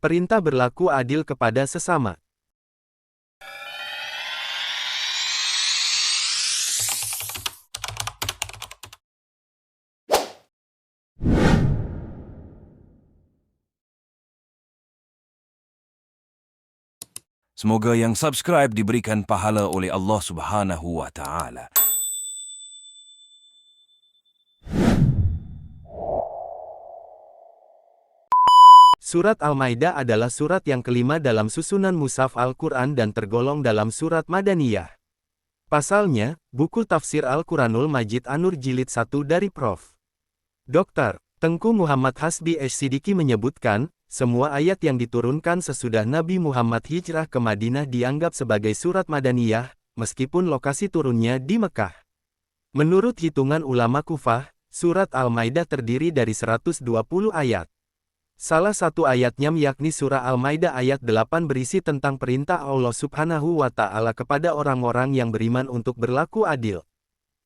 Perintah berlaku adil kepada sesama. Semoga yang subscribe diberikan pahala oleh Allah Subhanahu wa Ta'ala. Surat Al-Maidah adalah surat yang kelima dalam susunan Mushaf Al-Quran dan tergolong dalam surat Madaniyah. Pasalnya, buku tafsir Al-Quranul Majid An-Nur Jilid 1 dari Prof. Dr. Tengku Muhammad Hasbi Siddiqi menyebutkan, semua ayat yang diturunkan sesudah Nabi Muhammad hijrah ke Madinah dianggap sebagai surat Madaniyah, meskipun lokasi turunnya di Mekah. Menurut hitungan ulama Kufah, surat Al-Maidah terdiri dari 120 ayat. Salah satu ayatnya yakni surah Al-Maidah ayat 8 berisi tentang perintah Allah Subhanahu wa Ta'ala kepada orang-orang yang beriman untuk berlaku adil.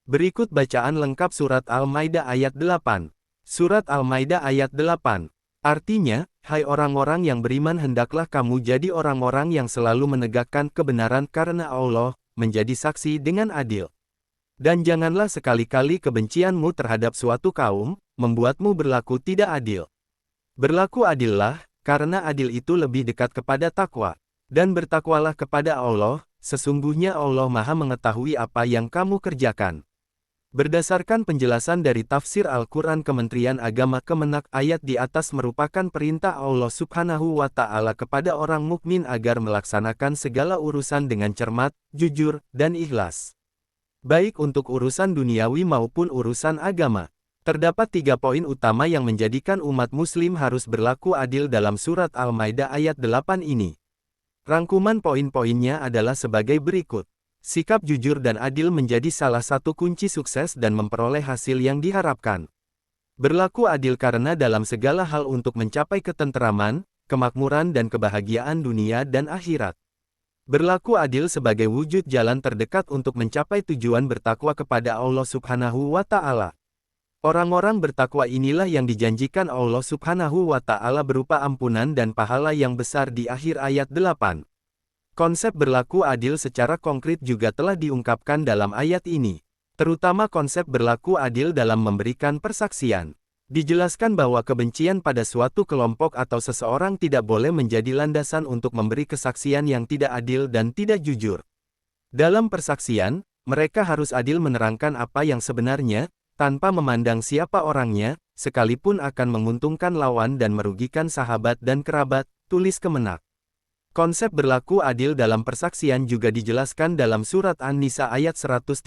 Berikut bacaan lengkap surat Al-Maidah ayat 8. Surat Al-Maidah ayat 8. Artinya, hai orang-orang yang beriman hendaklah kamu jadi orang-orang yang selalu menegakkan kebenaran karena Allah, menjadi saksi dengan adil. Dan janganlah sekali-kali kebencianmu terhadap suatu kaum, membuatmu berlaku tidak adil. Berlaku adillah, karena adil itu lebih dekat kepada takwa. Dan bertakwalah kepada Allah, sesungguhnya Allah Maha mengetahui apa yang kamu kerjakan. Berdasarkan penjelasan dari tafsir Al-Quran Kementerian Agama Kemenak ayat di atas merupakan perintah Allah Subhanahu wa Ta'ala kepada orang mukmin agar melaksanakan segala urusan dengan cermat, jujur, dan ikhlas. Baik untuk urusan duniawi maupun urusan agama. Terdapat 3 poin utama yang menjadikan umat muslim harus berlaku adil dalam surat Al-Maidah ayat 8 ini. Rangkuman poin-poinnya adalah sebagai berikut. Sikap jujur dan adil menjadi salah satu kunci sukses dan memperoleh hasil yang diharapkan. Berlaku adil karena dalam segala hal untuk mencapai ketenteraman, kemakmuran dan kebahagiaan dunia dan akhirat. Berlaku adil sebagai wujud jalan terdekat untuk mencapai tujuan bertakwa kepada Allah Subhanahu wa Ta'ala. Orang-orang bertakwa inilah yang dijanjikan Allah Subhanahu wa Ta'ala berupa ampunan dan pahala yang besar di akhir ayat 8. Konsep berlaku adil secara konkret juga telah diungkapkan dalam ayat ini. Terutama konsep berlaku adil dalam memberikan persaksian. Dijelaskan bahwa kebencian pada suatu kelompok atau seseorang tidak boleh menjadi landasan untuk memberi kesaksian yang tidak adil dan tidak jujur. Dalam persaksian, mereka harus adil menerangkan apa yang sebenarnya, tanpa memandang siapa orangnya, sekalipun akan menguntungkan lawan dan merugikan sahabat dan kerabat, tulis Kemenak. Konsep berlaku adil dalam persaksian juga dijelaskan dalam surat An-Nisa ayat 135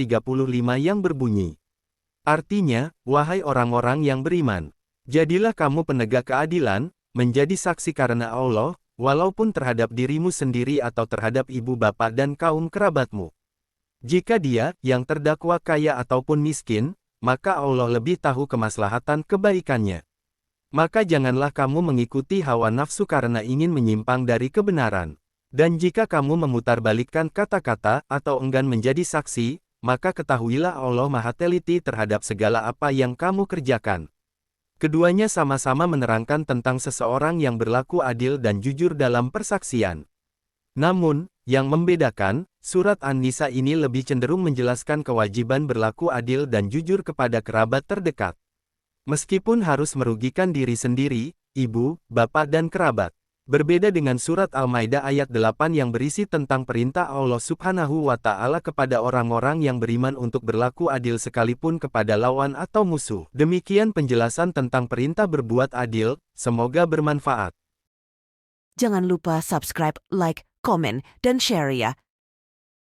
yang berbunyi. Artinya, wahai orang-orang yang beriman, jadilah kamu penegak keadilan, menjadi saksi karena Allah, walaupun terhadap dirimu sendiri atau terhadap ibu bapak dan kaum kerabatmu. Jika dia, yang terdakwa kaya ataupun miskin, maka Allah lebih tahu kemaslahatan kebaikannya. Maka janganlah kamu mengikuti hawa nafsu karena ingin menyimpang dari kebenaran. Dan jika kamu memutarbalikkan kata-kata atau enggan menjadi saksi, maka ketahuilah Allah Maha teliti terhadap segala apa yang kamu kerjakan. Keduanya sama-sama menerangkan tentang seseorang yang berlaku adil dan jujur dalam persaksian. Namun, yang membedakan, surat An-Nisa ini lebih cenderung menjelaskan kewajiban berlaku adil dan jujur kepada kerabat terdekat. Meskipun harus merugikan diri sendiri, ibu, bapak dan kerabat. Berbeda dengan surat Al-Maidah ayat 8 yang berisi tentang perintah Allah Subhanahu wa Ta'ala kepada orang-orang yang beriman untuk berlaku adil sekalipun kepada lawan atau musuh. Demikian penjelasan tentang perintah berbuat adil, semoga bermanfaat. Jangan lupa subscribe, like, komen, dan share ya.